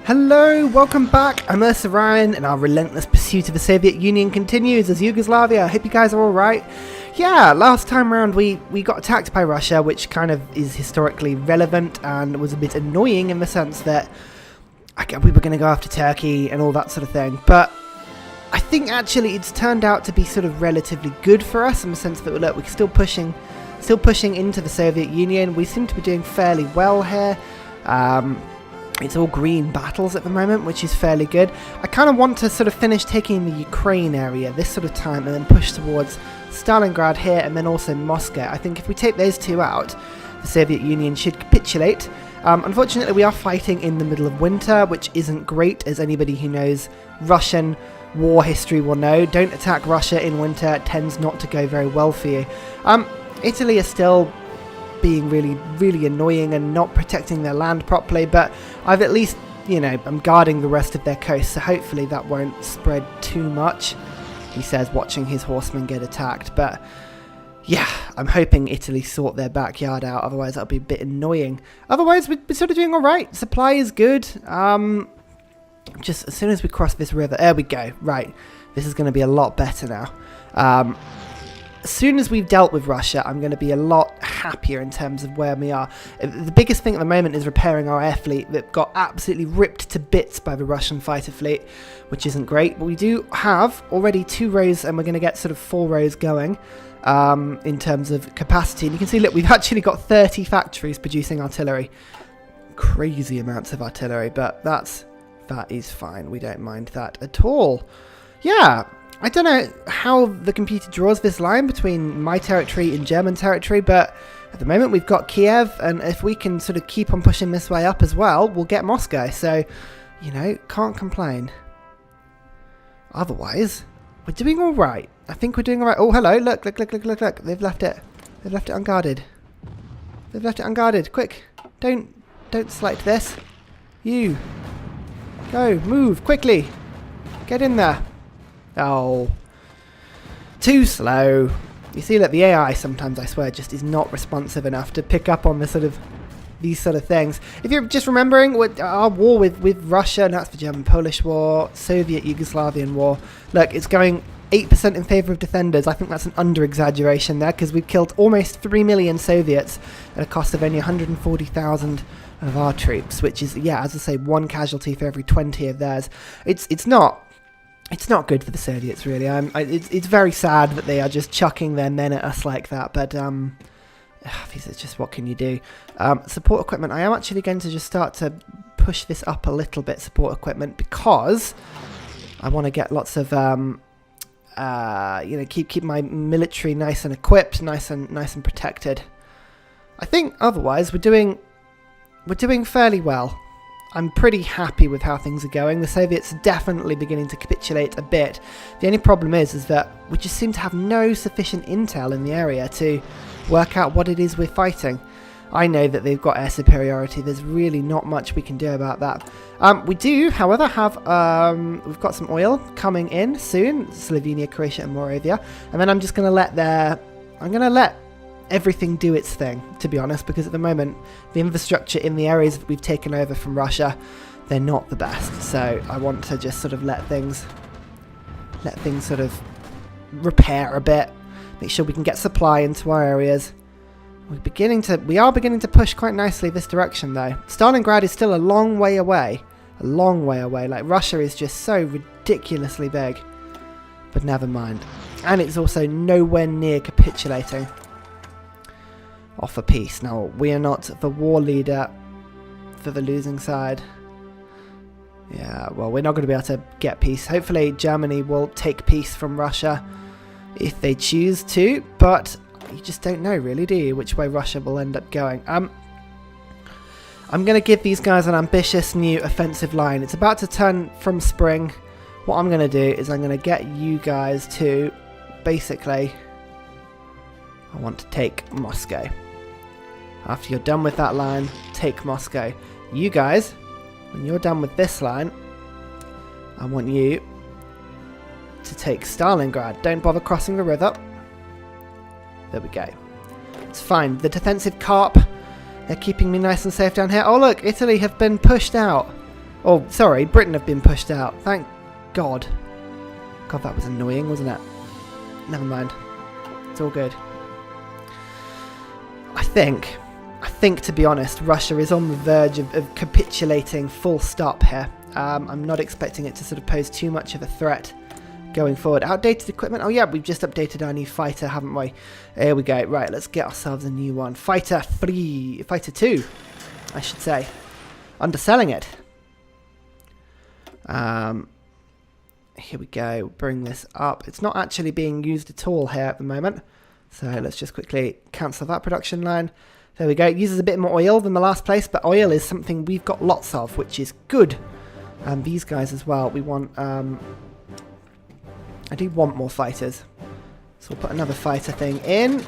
Hello, welcome back. I'm Ursa and our relentless pursuit of the Soviet Union continues as Yugoslavia. I hope you guys are alright. Yeah, last time around we got attacked by Russia, which kind of is historically relevant and was a bit annoying in the sense that we were going to go after Turkey and all that sort of thing. But I think actually it's turned out to be sort of relatively good for us in the sense that look, we're still pushing into the Soviet Union. We seem to be doing fairly well here. It's all green battles at the moment, which is fairly good. I kind of want to sort of finish taking the Ukraine area this sort of time and then push towards Stalingrad here and then also Moscow. I think if we take those two out, the Soviet Union should capitulate. Unfortunately, we are fighting in the middle of winter, which isn't great, as anybody who knows Russian war history will know. Don't attack Russia in winter. It tends not to go very well for you. Italy is still being really annoying and not protecting their land properly, but I've at least, I'm guarding the rest of their coast, so hopefully that won't spread too much, he says, watching his horsemen get attacked. But yeah, I'm hoping Italy sort their backyard out, otherwise that'll be a bit annoying. Otherwise we're sort of doing alright. Supply is good. Just as soon as we cross this river, there we go. Right, this is going to be a lot better now. As soon as we've dealt with Russia, I'm going to be a lot happier in terms of where we are. The biggest thing at the moment is repairing our air fleet that got absolutely ripped to bits by the Russian fighter fleet, which isn't great. But we do have already 2 rows, and we're going to get sort of 4 rows going in terms of capacity. And you can see, look, we've actually got 30 factories producing artillery. Crazy amounts of artillery, but that is fine. We don't mind that at all. Yeah. I don't know how the computer draws this line between my territory and German territory, but at the moment we've got Kiev, and if we can sort of keep on pushing this way up as well, we'll get Moscow. So, can't complain. Otherwise, we're doing all right. I think we're doing all right. Oh, hello. Look. They've left it. They've left it unguarded. They've left it unguarded. Quick. Don't slight this. You. Go. Move. Quickly. Get in there. Oh, too slow. You see that the AI sometimes, I swear, just is not responsive enough to pick up on these sort of things. If you're just remembering what our war with Russia, and that's the German-Polish war, Soviet Yugoslavian war, look, it's going 8% in favour of defenders. I think that's an under-exaggeration there, because we've killed almost 3 million Soviets at a cost of only 140,000 of our troops, which is, yeah, as I say, 1 casualty for every 20 of theirs. It's not good for the Soviets, really. It's very sad that they are just chucking their men at us like that, but these are just, what can you do? Support equipment. I am actually going to just start to push this up a little bit, support equipment, because I want to get lots of, keep my military nice and equipped, nice and protected. I think otherwise we're doing fairly well. I'm pretty happy with how things are going. The Soviets are definitely beginning to capitulate a bit. The only problem is that we just seem to have no sufficient intel in the area to work out what it is we're fighting. I know that they've got air superiority. There's really not much we can do about that. We do, however, have we've got some oil coming in soon. Slovenia, Croatia, and Moravia. And then I'm just going to let everything do its thing, to be honest, because at the moment the infrastructure in the areas that we've taken over from Russia, they're not the best. So I want to just sort of let things sort of repair a bit, make sure we can get supply into our areas. We are beginning to push quite nicely this direction, though. Stalingrad is still a long way away. Like, Russia is just so ridiculously big, but never mind. And it's also nowhere near capitulating. Offer peace. Now, we are not the war leader for the losing side. Yeah, well, we're not going to be able to get peace. Hopefully, Germany will take peace from Russia if they choose to, but you just don't know, really, do you, which way Russia will end up going. I'm going to give these guys an ambitious new offensive line. It's about to turn from spring. What I'm going to do is I'm going to get you guys to, basically, I want to take Moscow. After you're done with that line, take Moscow. You guys, when you're done with this line, I want you to take Stalingrad. Don't bother crossing the river. There we go. It's fine. The defensive carp, they're keeping me nice and safe down here. Oh look, Italy have been pushed out. Oh, sorry, Britain have been pushed out. Thank God. God, that was annoying, wasn't it? Never mind. It's all good. I think, to be honest, Russia is on the verge of capitulating full stop here. I'm not expecting it to sort of pose too much of a threat going forward. Outdated equipment. Oh yeah, we've just updated our new fighter, haven't we? Here we go. Right, let's get ourselves a new one. Fighter 2, I should say. Underselling it. Here we go. Bring this up. It's not actually being used at all here at the moment. So let's just quickly cancel that production line. There we go. It uses a bit more oil than the last place, but oil is something we've got lots of, which is good. And these guys as well. We want... I do want more fighters. So we'll put another fighter thing in.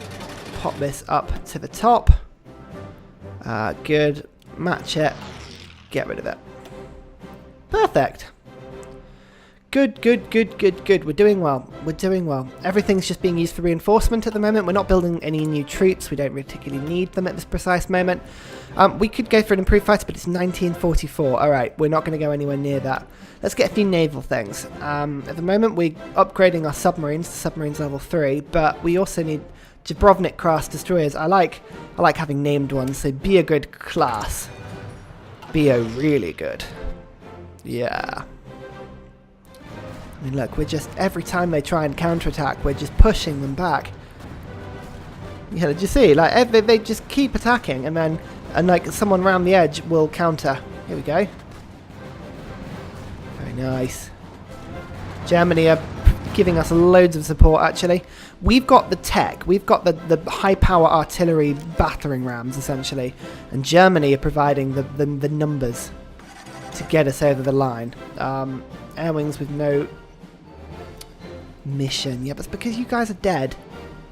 Pop this up to the top. Good. Match it. Get rid of it. Perfect. Good, good, good, good, good. We're doing well. We're doing well. Everything's just being used for reinforcement at the moment. We're not building any new troops. We don't particularly need them at this precise moment. We could go for an improved fighter, but it's 1944. All right, we're not going to go anywhere near that. Let's get a few naval things. At the moment, we're upgrading our submarines to submarines level 3, but we also need Dubrovnik class destroyers. I like having named ones. So be a good class. Be a really good. Yeah. I mean, look, we're just, every time they try and counterattack, we're just pushing them back. Yeah, did you see? Like, they just keep attacking, and like, someone around the edge will counter. Here we go. Very nice. Germany are giving us loads of support, actually. We've got the tech. We've got the high-power artillery battering rams, essentially. And Germany are providing the numbers to get us over the line. Air wings with no... mission. Yeah, but it's because you guys are dead.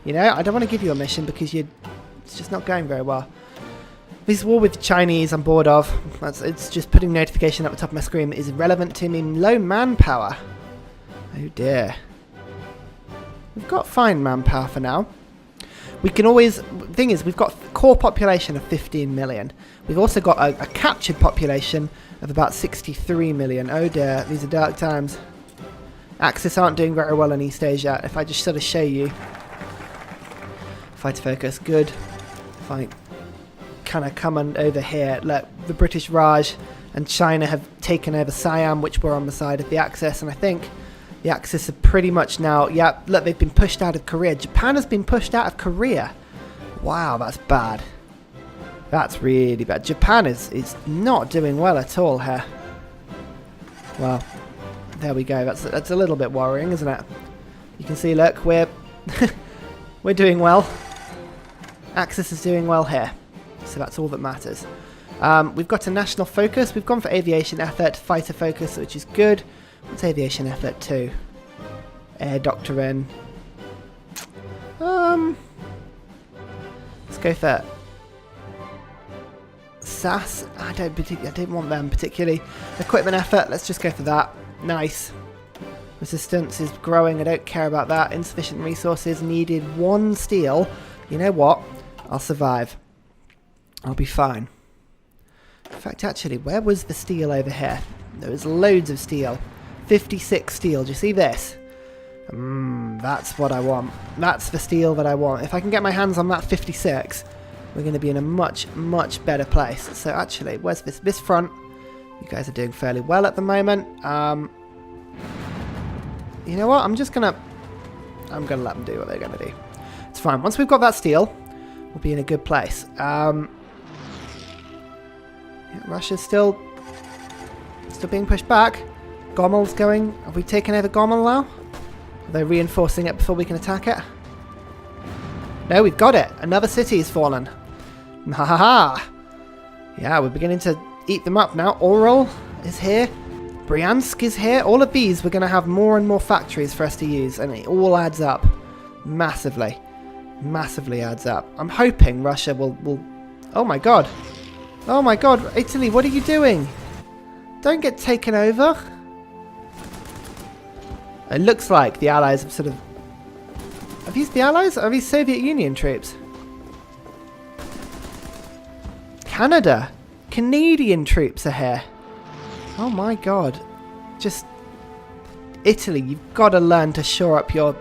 You know, I don't want to give you a mission because it's just not going very well. This war with the Chinese I'm bored of. It's just putting notification at the top of my screen is irrelevant to me. Low manpower. Oh dear. We've got fine manpower for now. We can always... The thing is, we've got a core population of 15 million. We've also got a captured population of about 63 million. Oh dear, these are dark times. Axis aren't doing very well in East Asia. If I just sort of show you. Fighter focus, good. If I kind of come on over here, look, the British Raj and China have taken over Siam, which were on the side of the Axis, and I think the Axis are pretty much now, yeah, look, they've been pushed out of Korea. Japan has been pushed out of Korea. Wow, that's bad. That's really bad. Japan is not doing well at all here. Well, there we go. That's a little bit worrying, isn't it? You can see, look, we're we're doing well. Axis is doing well here, so that's all that matters. We've got a national focus. We've gone for aviation effort, fighter focus, which is good. What's aviation effort too? Air doctrine. Let's go for SAS. I don't want them particularly. Equipment effort. Let's just go for that. Nice. Resistance is growing. I don't care about that. Insufficient resources needed. 1 steel. You know what? I'll survive. I'll be fine. In fact, actually, where was the steel over here? There was loads of steel. 56 steel. Do you see this? That's what I want. That's the steel that I want. If I can get my hands on that 56, we're going to be in a much, much better place. So actually, where's this front? You guys are doing fairly well at the moment. You know what? I'm gonna let them do what they're gonna do. It's fine. Once we've got that steel, we'll be in a good place. Yeah, Russia's still being pushed back. Gomel's going. Have we taken over Gomel now? Are they reinforcing it before we can attack it? No, we've got it. Another city has fallen. Ha ha ha! Yeah, we're beginning to eat them up now. Oral is here. Bryansk is here. All of these, we're going to have more and more factories for us to use, and it all adds up massively. Massively adds up. I'm hoping Russia will... Oh my god. Oh my god. Italy, what are you doing? Don't get taken over. It looks like the Allies have sort of... Are these the Allies? Are these Soviet Union troops? Canada. Canadian troops are here. Oh my god. Just... Italy, you've got to learn to shore up your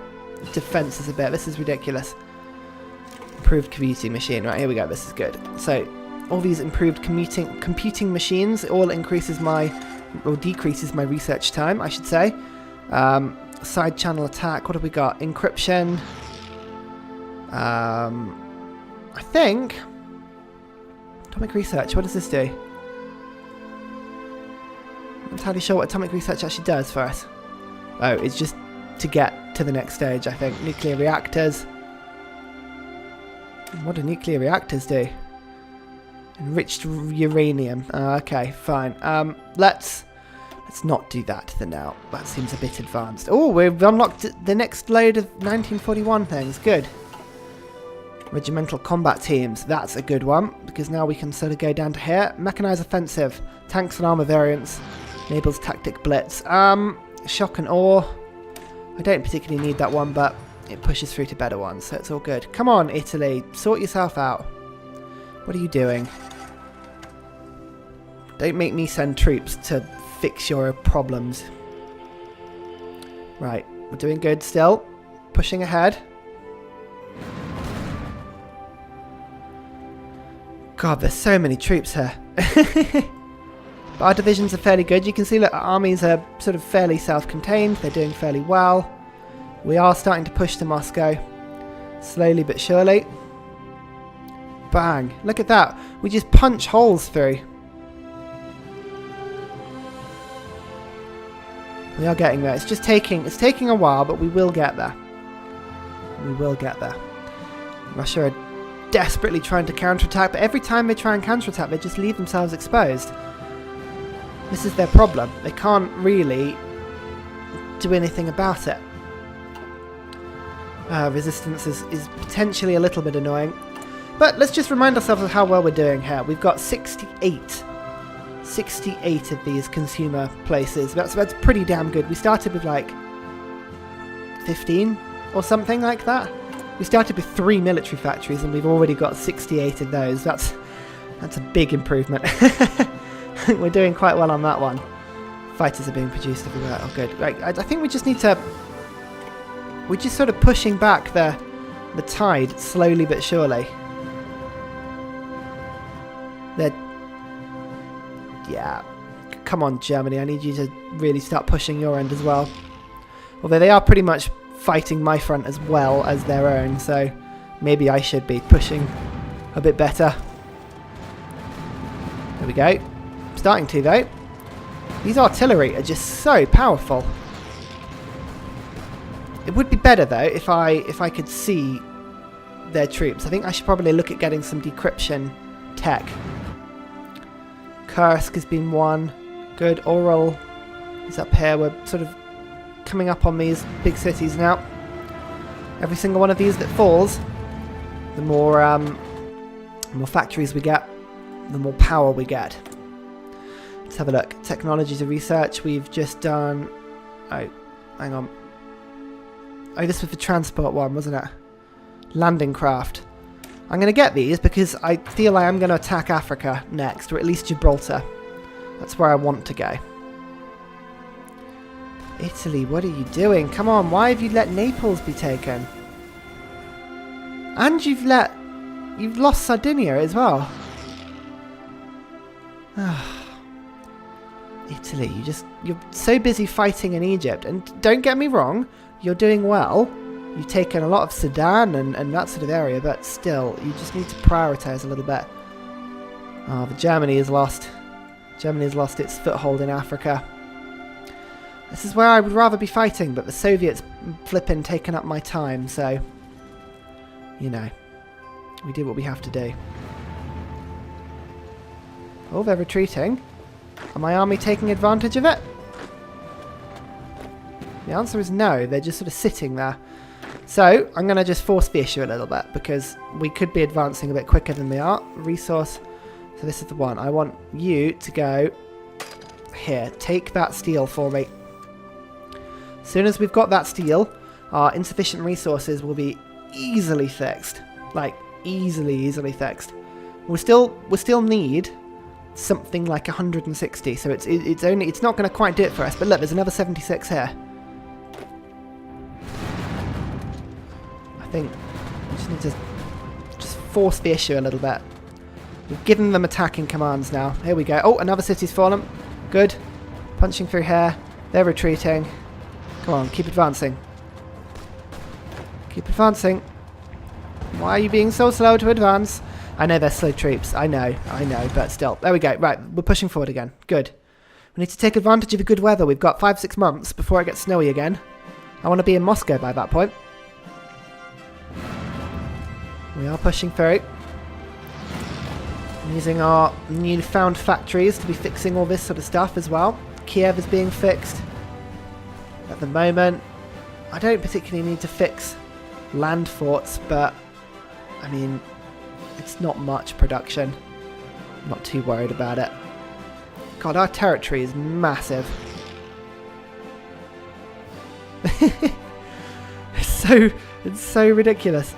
defences a bit. This is ridiculous. Improved computing machine. Right, here we go. This is good. So, all these improved computing machines, it all increases my... or decreases my research time, I should say. Side channel attack. What have we got? Encryption. I think... Atomic research. What does this do? I'm not entirely sure what atomic research actually does for us. Oh, it's just to get to the next stage, I think. Nuclear reactors. What do nuclear reactors do? Enriched uranium. Okay, fine. Let's not do that for now. That seems a bit advanced. Oh, we've unlocked the next load of 1941 things. Good. Regimental combat teams. That's a good one, because now we can sort of go down to here. Mechanized offensive. Tanks and armor variants. Enables tactic blitz. Shock and awe. I don't particularly need that one, but it pushes through to better ones, so it's all good. Come on, Italy. Sort yourself out. What are you doing? Don't make me send troops to fix your problems. Right, we're doing good still. Pushing ahead. God, there's so many troops here. But our divisions are fairly good. You can see that our armies are sort of fairly self-contained. They're doing fairly well. We are starting to push to Moscow. Slowly but surely. Bang. Look at that. We just punch holes through. We are getting there. It's taking a while, but we will get there. We will get there. Russia are desperately trying to counterattack, but every time they try and counterattack, they just leave themselves exposed. This is their problem. They can't really do anything about it. Resistance is potentially a little bit annoying. But let's just remind ourselves of how well we're doing here. We've got 68 of these consumer places. That's pretty damn good. We started with like 15 or something like that. We started with 3 military factories and we've already got 68 of those. That's a big improvement. We're doing quite well on that one. Fighters are being produced everywhere. Oh, good. Right, I think we just need to... We're just sort of pushing back the tide slowly but surely. Yeah. Come on, Germany. I need you to really start pushing your end as well. Although they are pretty much fighting my front as well as their own, so maybe I should be pushing a bit better. There we go. Starting to, though. These artillery are just so powerful. It would be better, though, if I could see their troops. I think I should probably look at getting some decryption tech. Kursk has been won. Good. Oral is up here. We're sort of coming up on these big cities now. Every single one of these that falls, the more factories we get, the more power we get. Let's have a look. Technology to research. We've just done... Oh, hang on. Oh, this was the transport one, wasn't it? Landing craft. I'm going to get these because I feel I am going to attack Africa next, or at least Gibraltar. That's where I want to go. Italy, what are you doing? Come on, why have you let Naples be taken? And you've lost Sardinia as well. Italy, you're so busy fighting in Egypt, and don't get me wrong, you're doing well. You've taken a lot of Sudan and that sort of area, but still, you just need to prioritise a little bit. Oh, but Germany has lost. Germany has lost its foothold in Africa. This is where I would rather be fighting, but the Soviets flipping taking up my time, so... You know. We do what we have to do. Oh, they're retreating. Are my army taking advantage of it? The answer is no, they're just sort of sitting there. So, I'm going to just force the issue a little bit, because we could be advancing a bit quicker than they are. Resource. So this is the one. I want you to go here. Take that steel for me. As soon as we've got that steel, our insufficient resources will be easily fixed. Like, easily fixed. We still need something like 160. So it's not going to quite do it for us. But look, there's another 76 here. I think we just need to just force the issue a little bit. We've given them attacking commands now. Here we go. Oh, another city's fallen. Good. Punching through here. They're retreating. Come on, keep advancing. Keep advancing. Why are you being so slow to advance? I know they're slow troops. I know, but still. There we go. Right, we're pushing forward again. Good. We need to take advantage of the good weather. We've got 5-6 months before it gets snowy again. I want to be in Moscow by that point. We are pushing through. Using our newfound factories to be fixing all this sort of stuff as well. Kiev is being fixed. At the moment, I don't particularly need to fix land forts, but I mean, it's not much production. I'm not too worried about it. God, our territory is massive. It's so ridiculous.